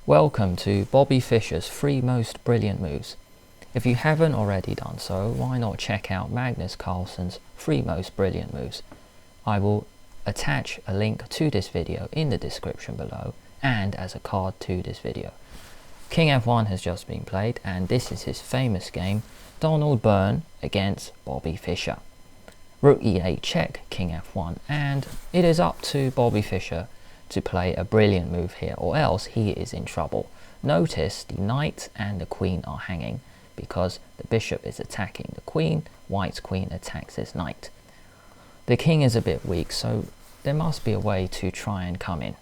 Welcome to Bobby Fischer's 3 most brilliant moves. If you haven't already done so, why not check out Magnus Carlsen's 3 most brilliant moves. I will attach a link to this video in the description below and as a card to this video. King F1 has just been played and this is his famous game, Byrne against Bobby Fischer. Rook E8 check, King F1, and it is up to Bobby Fischer to play a brilliant move here, or else he is in trouble. Notice the knight and the queen are hanging because the bishop is attacking the queen, white's queen attacks his knight. The king is a bit weak, so there must be a way to try and come in.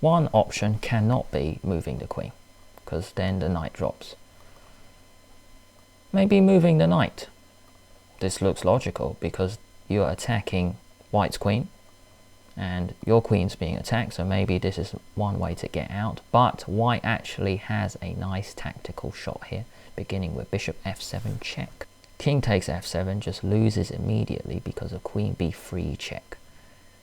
One option cannot be moving the queen, because then the knight drops. Maybe moving the knight. This looks logical because you're attacking white's queen and your queen's being attacked, so maybe this is one way to get out. But white actually has a nice tactical shot here, beginning with bishop f7 check. King takes f7 just loses immediately because of queen b3 check.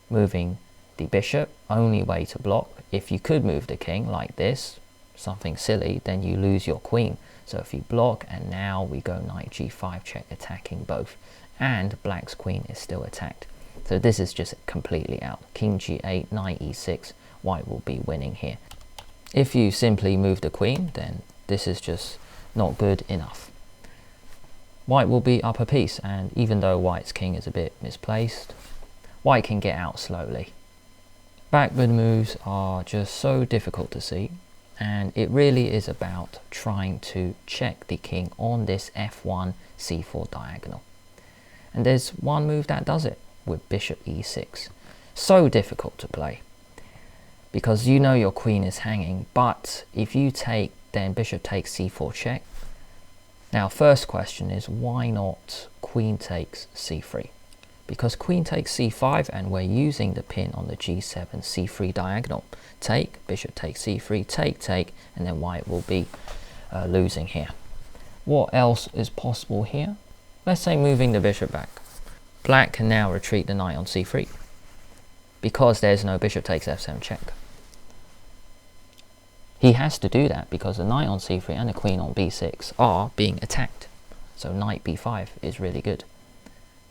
Moving the bishop, only way to block. If you could move the king like this, something silly, then you lose your queen. So if you block, and now we go knight g5 check, attacking both, and black's queen is still attacked. So this is just completely out. King g8, knight e6, white will be winning here. If you simply move the queen, then this is just not good enough. White will be up a piece, and even though white's king is a bit misplaced, white can get out slowly. Backward moves are just so difficult to see, and it really is about trying to check the king on this f1 c4 diagonal. And there's one move that does it, with bishop e6. So difficult to play because you know your queen is hanging, but if you take, then bishop takes c4 check. Now first question is, why not queen takes c3? Because queen takes c5 and we're using the pin on the g7 c3 diagonal. Take, bishop takes c3, take, and then white will be losing here. What else is possible here? Let's say moving the bishop back. Black can now retreat the knight on c3 because there's no bishop takes f7 check. He has to do that because the knight on c3 and the queen on b6 are being attacked. So knight b5 is really good.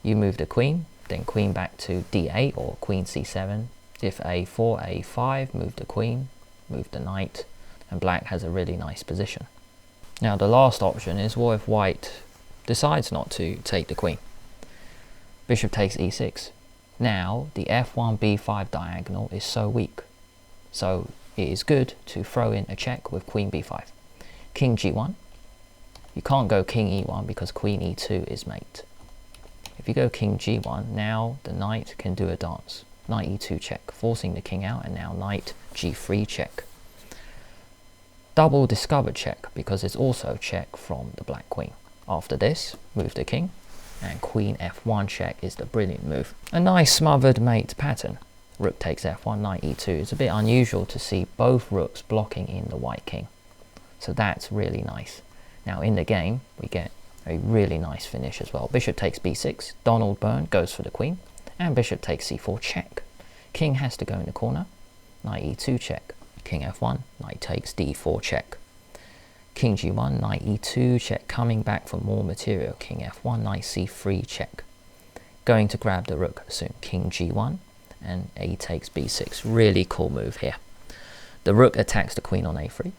You move the queen, then queen back to d8 or queen c7. If a4, a5, move the queen, move the knight, and black has a really nice position. Now the last option is, what if white decides not to take the queen? Bishop takes e6. Now the f1 b5 diagonal is so weak, so it is good to throw in a check with queen b5. King g1. You can't go king e1 because queen e2 is mate. If you go king g1, now the knight can do a dance. Knight e2 check, forcing the king out, and now knight g3 check. Double discovered check because it's also check from the black queen. After this, move the king, and queen f1 check is the brilliant move. A nice smothered mate pattern. Rook takes f1, knight e2. It's a bit unusual to see both rooks blocking in the white king. So that's really nice. Now in the game, we get a really nice finish as well. Bishop takes b6, Byrne goes for the queen, and bishop takes c4 check. King has to go in the corner, knight e2 check. King f1, knight takes d4 check. King g1, knight e2 check, coming back for more material. King f1, knight c3 check. Going to grab the rook soon. King g1 and a takes b6. Really cool move here. The rook attacks the queen on a3.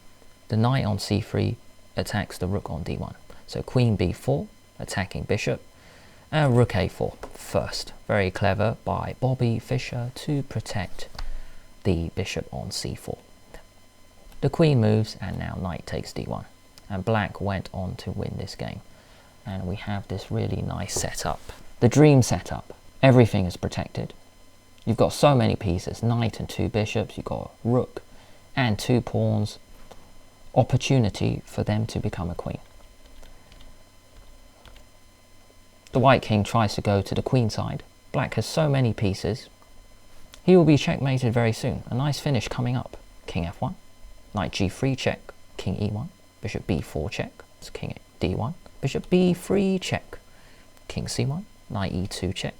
The knight on c3 attacks the rook on d1. So queen b4 attacking bishop, and rook a4 first. Very clever by Bobby Fischer to protect the bishop on c4. The queen moves and now knight takes d1, and black went on to win this game. And we have this really nice setup. The dream setup. Everything is protected. You've got so many pieces, knight and 2 bishops, you've got rook and 2 pawns. Opportunity for them to become a queen. The white king tries to go to the queen side. Black has so many pieces. He will be checkmated very soon. A nice finish coming up. King f1, knight g3 check, king e1, bishop b4 check, it's king d1, bishop b3 check, king c1, knight e2 check,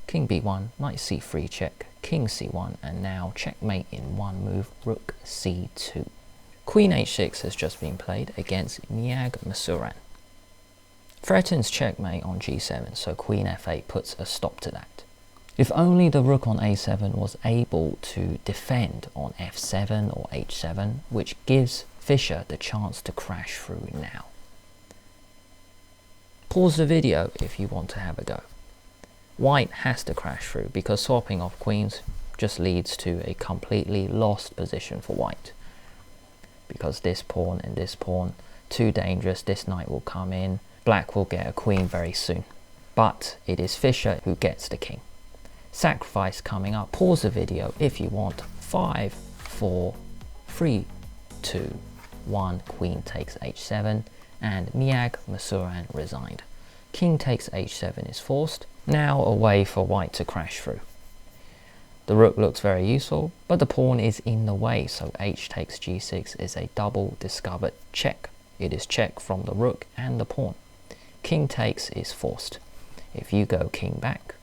king b1, knight c3 check, king c1, and now checkmate in one move, rook c2. Queen h6 has just been played against Myagmasuren. Threatens checkmate on g7, so queen f8 puts a stop to that. If only the rook on a7 was able to defend on f7 or h7, which gives Fischer the chance to crash through now. Pause the video if you want to have a go. White has to crash through because swapping off queens just leads to a completely lost position for white. Because this pawn and this pawn, too dangerous, this knight will come in, black will get a queen very soon. But it is Fischer who gets the king. Sacrifice coming up. Pause the video if you want. 5, 4, 3, 2, 1. Queen takes h7 and Myagmasuren resigned. King takes h7 is forced. Now a way for white to crash through. The rook looks very useful, but the pawn is in the way, so h takes g6 is a double discovered check. It is check from the rook and the pawn. King takes is forced. If you go king back,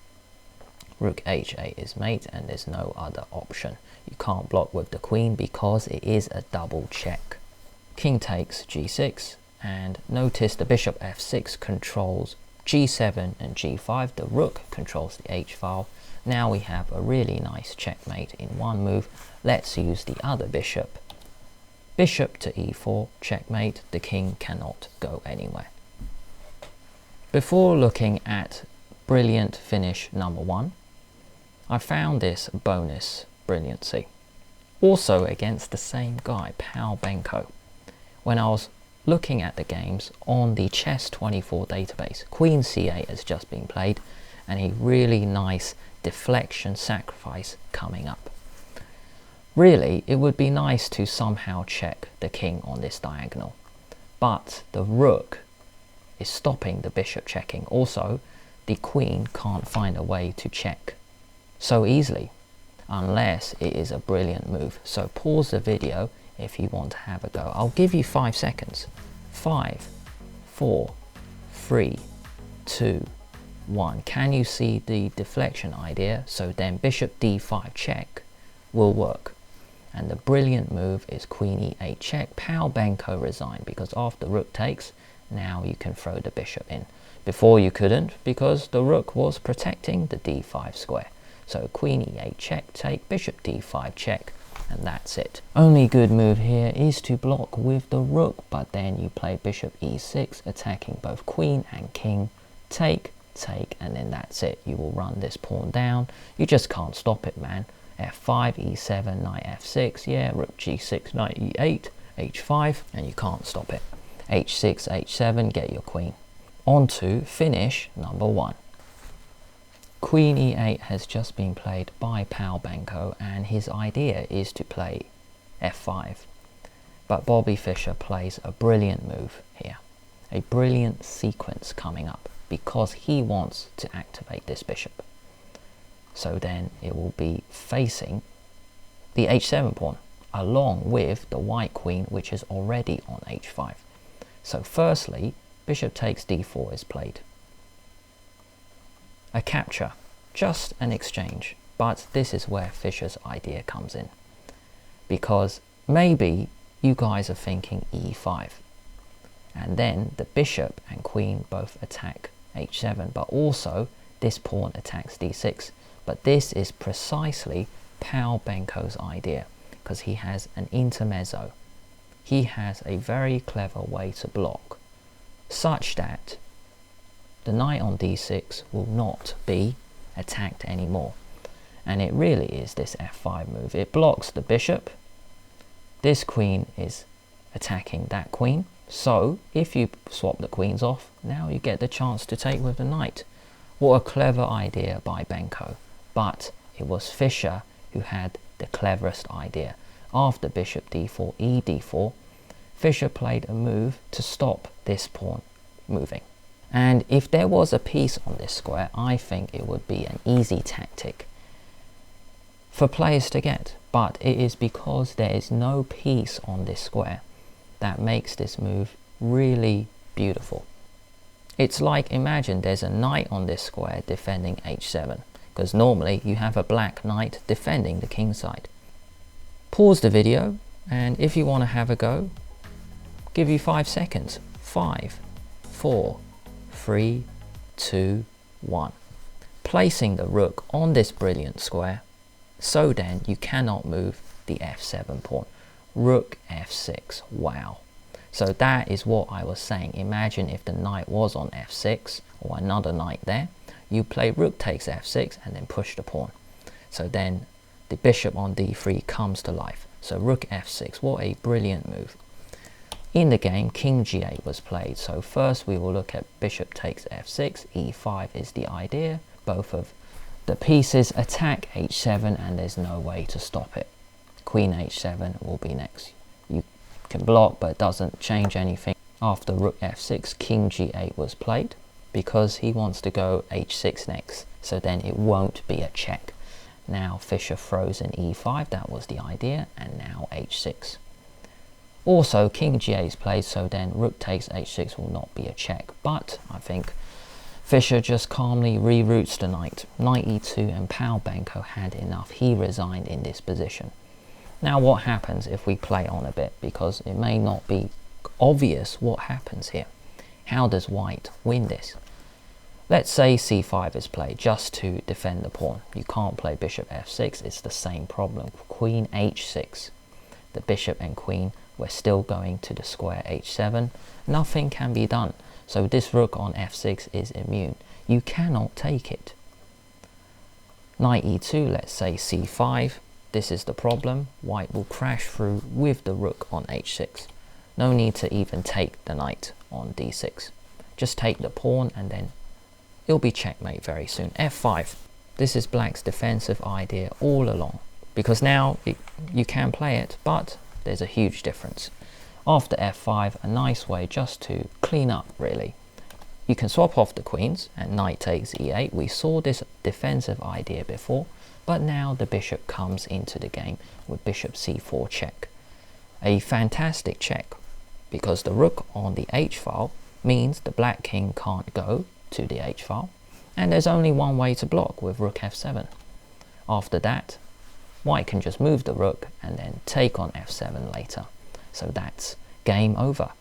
rook h8 is mate and there's no other option. You can't block with the queen because it is a double check. King takes g6, and notice the bishop f6 controls g7 and g5. The rook controls the h-file. Now we have a really nice checkmate in one move. Let's use the other bishop. Bishop to e4, checkmate. The king cannot go anywhere. Before looking at brilliant finish number 1, I found this bonus Brilliancy. Also against the same guy, Pal Benko. When I was looking at the games on the Chess24 database, Queen c8 has just been played and a really nice deflection sacrifice coming up. Really, it would be nice to somehow check the king on this diagonal, but the rook is stopping the bishop checking. Also, the queen can't find a way to check so easily unless it is a brilliant move. So pause the video if you want to have a go. I'll give you 5 seconds. 5, 4, 3, 2, 1. Can you see the deflection idea? So then bishop d5 check will work. And the brilliant move is queen e8 check. Pal Benko resigned because after rook takes, now you can throw the bishop in. Before you couldn't because the rook was protecting the d5 square. So queen e8 check, take, bishop d5 check, and that's it. Only good move here is to block with the rook, but then you play bishop e6, attacking both queen and king. Take, take, and then that's it. You will run this pawn down. You just can't stop it, man. f5, e7, knight f6, yeah, rook g6, knight e8, h5, and you can't stop it. h6, h7, get your queen. On to finish number 1. Queen e8 has just been played by Pal Benko, and his idea is to play f5. But Bobby Fischer plays a brilliant move here. A brilliant sequence coming up because he wants to activate this bishop. So then it will be facing the h7 pawn along with the white queen, which is already on h5. So firstly, bishop takes d4 is played. A capture, just an exchange, but this is where Fischer's idea comes in. Because maybe you guys are thinking e5, and then the bishop and queen both attack h7, but also this pawn attacks d6. But this is precisely Pal Benko's idea, because he has an intermezzo. He has a very clever way to block, such that the knight on d6 will not be attacked anymore. And it really is this f5 move. It blocks the bishop. This queen is attacking that queen. So if you swap the queens off, now you get the chance to take with the knight. What a clever idea by Benko. But it was Fischer who had the cleverest idea. After bishop d4, e d4, Fischer played a move to stop this pawn moving. And if there was a piece on this square, I think it would be an easy tactic for players to get. But it is because there is no piece on this square that makes this move really beautiful. It's like, imagine there's a knight on this square defending h7. because normally you have a black knight defending the king side. Pause the video, and if you want to have a go, give you 5 seconds. 5, 4, 3, 2, 1. Placing the rook on this brilliant square, so then you cannot move the f7 pawn. Rook f6, wow. So that is what I was saying. Imagine if the knight was on f6 or another knight there. You play rook takes f6 and then push the pawn. So then the bishop on d3 comes to life. So rook f6, what a brilliant move. In the game, king g8 was played. So first we will look at bishop takes f6, e5 is the idea. Both of the pieces attack h7 and there's no way to stop it. Queen h7 will be next. You can block, but it doesn't change anything. After rook f6, king g8 was played because he wants to go h6 next, so then it won't be a check. Now Fischer throws in e5, that was the idea, and now h6. Also king g8 is played, so then rook takes h6 will not be a check, but I think Fischer just calmly reroutes the knight. Knight e2 and Pal Benko had enough, he resigned in this position. Now what happens if we play on a bit, because it may not be obvious what happens here. How does white win this? Let's say c5 is played just to defend the pawn. You can't play bishop f6, it's the same problem. Queen h6. The bishop and queen were still going to the square h7. Nothing can be done. So this rook on f6 is immune. You cannot take it. Knight e2, let's say c5. This is the problem. White will crash through with the rook on h6. No need to even take the knight on d6. Just take the pawn and then it'll be checkmate very soon. f5. This is black's defensive idea all along, because now you can play it, but there's a huge difference. After f5, a nice way just to clean up really. You can swap off the queens and knight takes e8. We saw this defensive idea before, but now the bishop comes into the game with bishop c4 check. A fantastic check, because the rook on the h file means the black king can't go to the h file, and there's only one way to block with rook f7. After that, white can just move the rook and then take on f7 later. So that's game over.